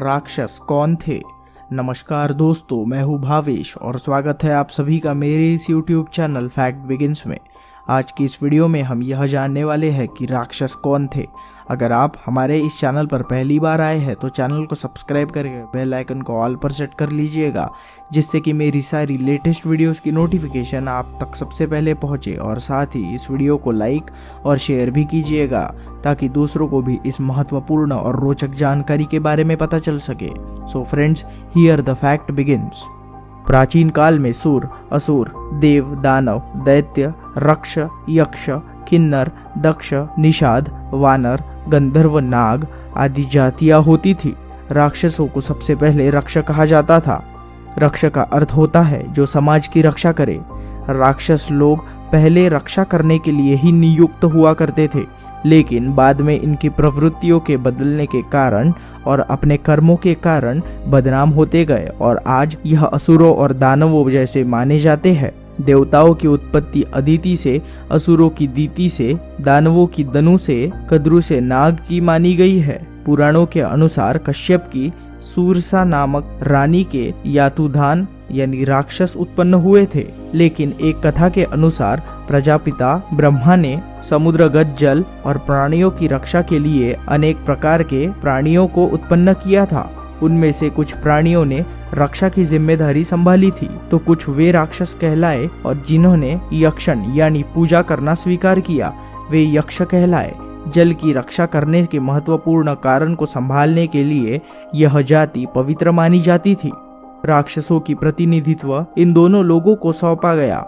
राक्षस कौन थे। नमस्कार दोस्तों, मैं हूँ भावेश और स्वागत है आप सभी का मेरे इस YouTube चैनल फैक्ट बिगिंस में। आज की इस वीडियो में हम यह जानने वाले हैं कि राक्षस कौन थे। अगर आप हमारे इस चैनल पर पहली बार आए हैं तो चैनल को सब्सक्राइब करके बेल आइकन को ऑल पर सेट कर लीजिएगा, जिससे कि मेरी सारी लेटेस्ट वीडियोस की नोटिफिकेशन आप तक सबसे पहले पहुंचे। और साथ ही इस वीडियो को लाइक और शेयर भी कीजिएगा ताकि दूसरों को भी इस महत्वपूर्ण और रोचक जानकारी के बारे में पता चल सके। So friends, here the fact begins. प्राचीन काल में सुर, असुर, देव, दानव, दैत्य, रक्ष, यक्ष, किन्नर, दक्ष, निषाद, वानर, गंधर्व, नाग आदि जातियां होती थी। राक्षसों को सबसे पहले रक्ष कहा जाता था। रक्ष का अर्थ होता है जो समाज की रक्षा करे। राक्षस लोग पहले रक्षा करने के लिए ही नियुक्त हुआ करते थे, लेकिन बाद में इनकी प्रवृत्तियों के बदलने के कारण और अपने कर्मों के कारण बदनाम होते गए और आज यह असुरों और दानवों जैसे माने जाते हैं। देवताओं की उत्पत्ति अदिति से, असुरों की दीति से, दानवों की दनु से, कद्रु से नाग की मानी गई है। पुराणों के अनुसार कश्यप की सूरसा नामक रानी के यातुधान यानी राक्षस उत्पन्न हुए थे, लेकिन एक कथा के अनुसार प्रजापिता ब्रह्मा ने समुद्रगत जल और प्राणियों की रक्षा के लिए अनेक प्रकार के प्राणियों को उत्पन्न किया था। उनमें से कुछ प्राणियों ने रक्षा की जिम्मेदारी संभाली थी तो कुछ वे राक्षस कहलाए, और जिन्होंने यक्षण यानी पूजा करना स्वीकार किया वे यक्ष कहलाए। जल की रक्षा करने के महत्वपूर्ण कारण को संभालने के लिए यह जाति पवित्र मानी जाती थी। राक्षसों की प्रतिनिधित्व इन दोनों लोगों को सौंपा गया।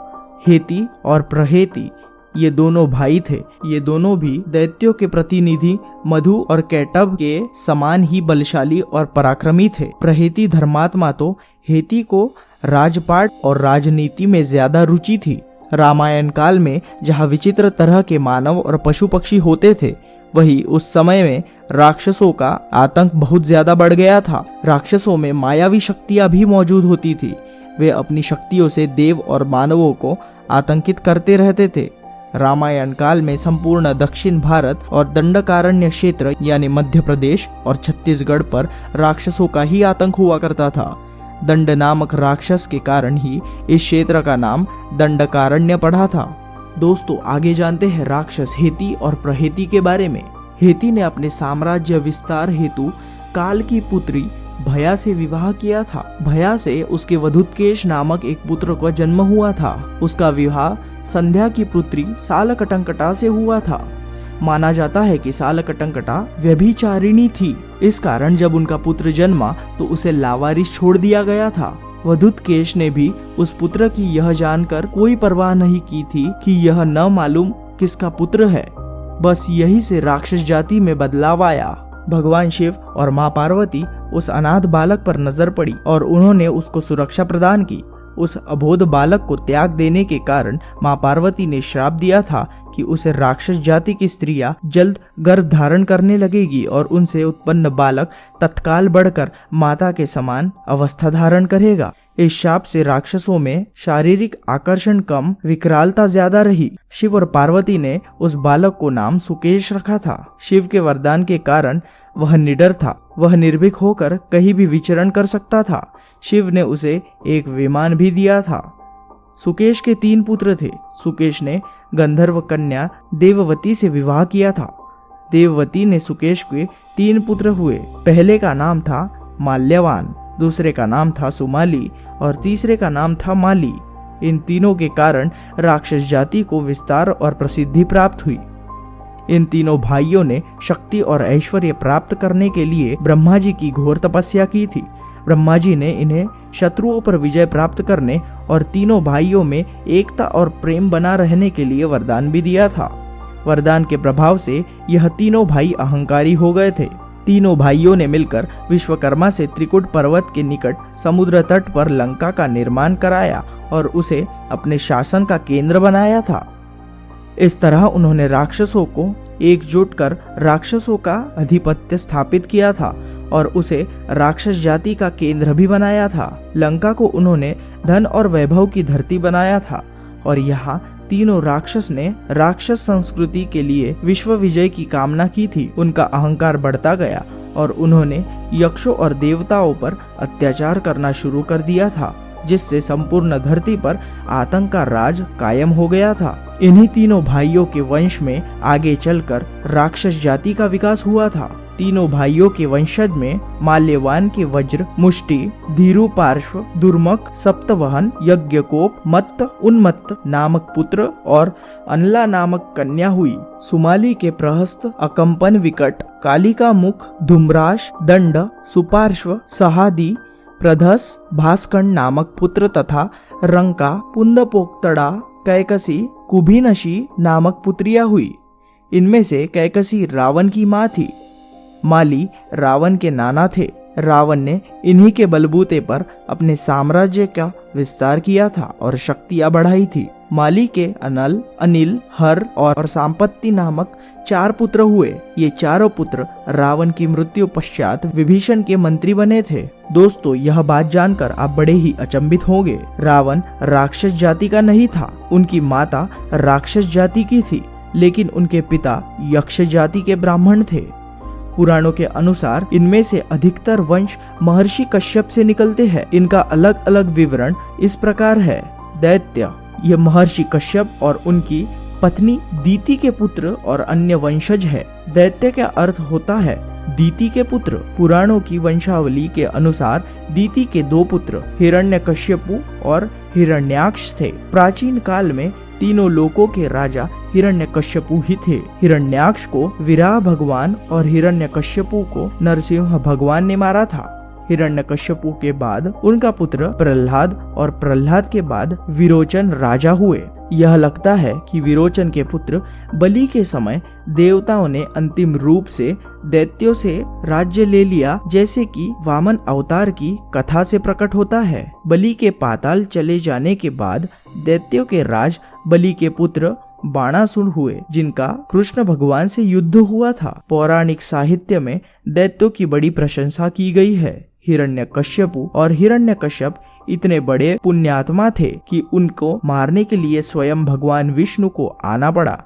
हेती और प्रहेती ये दोनों भाई थे। ये दोनों भी दैत्यों के प्रतिनिधि मधु और कैटभ के समान ही बलशाली और पराक्रमी थे। प्रहेती धर्मात्मा तो हेती को राजपाट और राजनीति में ज्यादा रुचि थी। रामायण काल में जहाँ विचित्र तरह के मानव और पशु पक्षी होते थे, वही उस समय में राक्षसों का आतंक बहुत ज्यादा बढ़ गया था। राक्षसों में मायावी शक्तियां भी मौजूद होती थी। वे अपनी शक्तियों से देव और मानवों को आतंकित करते रहते थे। रामायण काल में संपूर्ण दक्षिण भारत और दंडकारण्य क्षेत्र यानी मध्य प्रदेश और छत्तीसगढ़ पर राक्षसों का ही आतंक हुआ करता था। दंड नामक राक्षस के कारण ही इस क्षेत्र का नाम दंडकारण्य पड़ा था। दोस्तों, आगे जानते हैं राक्षस हेती और प्रहेती के बारे में। हेती ने अपने साम्राज्य विस्तार हेतु काल की पुत्री भया से विवाह किया था। भया से उसके वधुतकेश नामक एक पुत्र का जन्म हुआ था। उसका विवाह संध्या की पुत्री सालकटंकटा से हुआ था। माना जाता है कि सालकटंकटा व्यभिचारिणी थी। इस कारण जब उनका पुत्र जन्मा तो उसे लावारिस छोड़ दिया गया था। वधुतकेश ने भी उस पुत्र की यह जानकर कोई परवाह नहीं की थी कि यह न मालूम किसका पुत्र है। बस यही से राक्षस जाति में बदलाव आया। भगवान शिव और माँ पार्वती उस अनाथ बालक पर नजर पड़ी और उन्होंने उसको सुरक्षा प्रदान की। उस अबोध बालक को त्याग देने के कारण माँ पार्वती ने श्राप दिया था कि उसे राक्षस जाति की स्त्रियां जल्द गर्भ धारण करने लगेगी और उनसे उत्पन्न बालक तत्काल बढ़कर माता के समान अवस्था धारण करेगा। इस शाप से राक्षसों में शारीरिक आकर्षण कम, विकरालता ज्यादा रही। शिव और पार्वती ने उस बालक को नाम सुकेश रखा था। शिव के वरदान के कारण वह निडर था। वह निर्भीक होकर कहीं भी विचरण कर सकता था। शिव ने उसे एक विमान भी दिया था। सुकेश के 3 पुत्र थे। सुकेश ने गंधर्व कन्या देववती से विवाह किया था। देववती ने सुकेश के 3 पुत्र हुए। पहले का नाम था माल्यवान, दूसरे का नाम था सुमाली और तीसरे का नाम था माली। इन तीनों के कारण राक्षस जाति को विस्तार और प्रसिद्धि प्राप्त हुई। इन तीनों भाइयों ने शक्ति और ऐश्वर्य प्राप्त करने के लिए ब्रह्मा जी की घोर तपस्या की थी। ब्रह्मा जी ने इन्हें शत्रुओं पर विजय प्राप्त करने और तीनों भाइयों में एकता और प्रेम बना रहने के लिए वरदान भी दिया था। वरदान के प्रभाव से यह तीनों भाई अहंकारी हो गए थे। तीनों भाइयों ने मिलकर विश्वकर्मा से त्रिकुट पर्वत के निकट समुद्र तट पर लंका का निर्माण कराया और उसे अपने शासन का केंद्र बनाया था। इस तरह उन्होंने राक्षसों को एकजुट कर राक्षसों का अधिपत्य स्थापित किया था और उसे राक्षस जाति का केंद्र भी बनाया था। लंका को उन्होंने धन और वैभव की धरती बनाया था और यहाँ तीनों राक्षस ने राक्षस संस्कृति के लिए विश्व विजय की कामना की थी। उनका अहंकार बढ़ता गया और उन्होंने यक्षों और देवताओं पर अत्याचार करना शुरू कर दिया था, जिससे संपूर्ण धरती पर आतंक का राज कायम हो गया था। इन्हीं तीनों भाइयों के वंश में आगे चलकर राक्षस जाति का विकास हुआ था। तीनों भाइयों के वंशज में माल्यवान के वज्र, मुष्टि, धीरु पार्श्व, दुर्मक, सप्तवहन, यज्ञकोप, मत्त, उन्मत्त नामक पुत्र और अनला नामक कन्या हुई। सुमाली के प्रहस्त, अकंपन विकट, कालिका मुख, धूम्राश, दंड, सुपार्श्व, सहादी, प्रधस, भास्कंड नामक पुत्र तथा रंका, पुंदपोक्तड़ा, कैकसी, कुभिनशी नामक पुत्रियां हुई। इनमें से कैकसी रावण की मां थी। माली रावण के नाना थे। रावण ने इन्हीं के बलबूते पर अपने साम्राज्य का विस्तार किया था और शक्तियां बढ़ाई थी। माली के अनल, अनिल, हर और सांपत्ति नामक 4 पुत्र हुए। ये चारों पुत्र रावण की मृत्यु पश्चात विभीषण के मंत्री बने थे। दोस्तों, यह बात जानकर आप बड़े ही अचंभित होंगे। रावण राक्षस जाति का नहीं था। उनकी माता राक्षस जाति की थी, लेकिन उनके पिता यक्ष जाति के ब्राह्मण थे। पुराणों के अनुसार इनमें से अधिकतर वंश महर्षि कश्यप से निकलते हैं। इनका अलग अलग विवरण इस प्रकार है। दैत्य, ये महर्षि कश्यप और उनकी पत्नी दीति के पुत्र और अन्य वंशज है। दैत्य का अर्थ होता है दीति के पुत्र। पुराणों की वंशावली के अनुसार दीति के 2 पुत्र हिरण्यकश्यपु और हिरण्याक्ष थे। प्राचीन काल में तीनों लोकों के राजा हिरण्यकश्यपु ही थे। हिरण्याक्ष को विराह भगवान और हिरण्यकश्यपु को नरसिंह भगवान ने मारा था। हिरण्यकश्यपु के बाद उनका पुत्र प्रहलाद और प्रहलाद के बाद विरोचन राजा हुए। यह लगता है कि विरोचन के पुत्र बलि के समय देवताओं ने अंतिम रूप से दैत्यों से राज्य ले लिया, जैसे कि वामन अवतार की कथा से प्रकट होता है। बलि के पाताल चले जाने के बाद दैत्यों के राज बलि के पुत्र बाणासुर हुए, जिनका कृष्ण भगवान से युद्ध हुआ था। पौराणिक साहित्य में दैत्यों की बड़ी प्रशंसा की गई है। हिरण्यकश्यपु और हिरण्यकश्यप इतने बड़े पुण्यात्मा थे कि उनको मारने के लिए स्वयं भगवान विष्णु को आना पड़ा।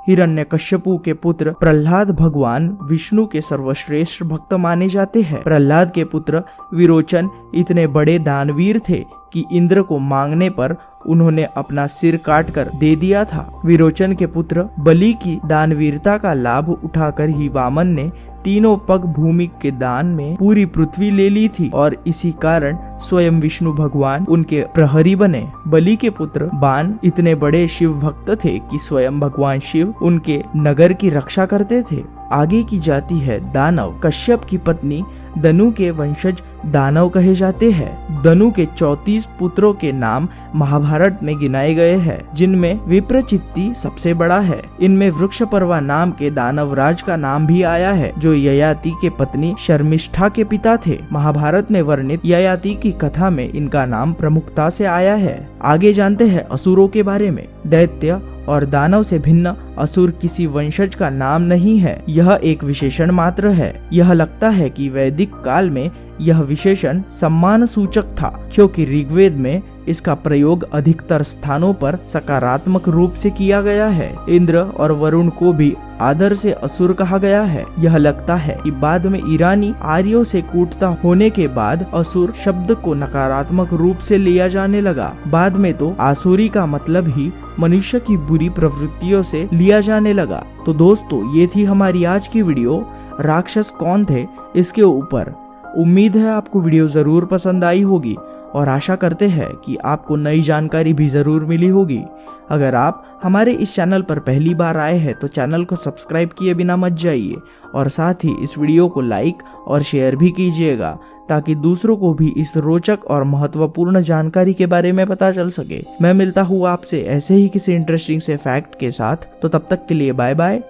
हिरण्यकश्यपु के पुत्र प्रहलाद भगवान विष्णु के सर्वश्रेष्ठ भक्त माने जाते हैं। प्रहलाद के पुत्र विरोचन इतने बड़े दानवीर थे कि इंद्र को मांगने पर उन्होंने अपना सिर काट कर दे दिया था। विरोचन के पुत्र बलि की दानवीरता का लाभ उठाकर ही वामन ने तीनों पग भूमि के दान में पूरी पृथ्वी ले ली थी और इसी कारण स्वयं विष्णु भगवान उनके प्रहरी बने। बलि के पुत्र बाण इतने बड़े शिव भक्त थे कि स्वयं भगवान शिव उनके नगर की रक्षा करते थे। आगे की जाति है दानव। कश्यप की पत्नी दनु के वंशज दानव कहे जाते हैं। दनु के 34 पुत्रों के नाम महाभारत में गिनाए गए हैं, जिनमें विप्रचित्ति सबसे बड़ा है। इनमें वृक्षपर्वा नाम के दानवराज का नाम भी आया है, जो ययाति के पत्नी शर्मिष्ठा के पिता थे। महाभारत में वर्णित ययाति की कथा में इनका नाम प्रमुखता से आया है। आगे जानते हैं असुरों के बारे में। दैत्य और दानव से भिन्न असुर किसी वंशज का नाम नहीं है, यह एक विशेषण मात्र है। यह लगता है कि वैदिक काल में यह विशेषण सम्मान सूचक था, क्योंकि ऋग्वेद में इसका प्रयोग अधिकतर स्थानों पर सकारात्मक रूप से किया गया है। इंद्र और वरुण को भी आदर से असुर कहा गया है। यह लगता है कि बाद में ईरानी आर्यों से कूटता होने के बाद असुर शब्द को नकारात्मक रूप से लिया जाने लगा। बाद में तो आसुरी का मतलब ही मनुष्य की बुरी प्रवृत्तियों से लिया जाने लगा। तो दोस्तों, ये थी हमारी आज की वीडियो राक्षस कौन थे इसके ऊपर। उम्मीद है आपको वीडियो जरूर पसंद आई होगी और आशा करते हैं कि आपको नई जानकारी भी जरूर मिली होगी। अगर आप हमारे इस चैनल पर पहली बार आए हैं तो चैनल को सब्सक्राइब किए बिना मत जाइए और साथ ही इस वीडियो को लाइक और शेयर भी कीजिएगा, ताकि दूसरों को भी इस रोचक और महत्वपूर्ण जानकारी के बारे में पता चल सके। मैं मिलता हूँ आपसे ऐसे ही किसी इंटरेस्टिंग से फैक्ट के साथ। तो तब तक के लिए बाय बाय।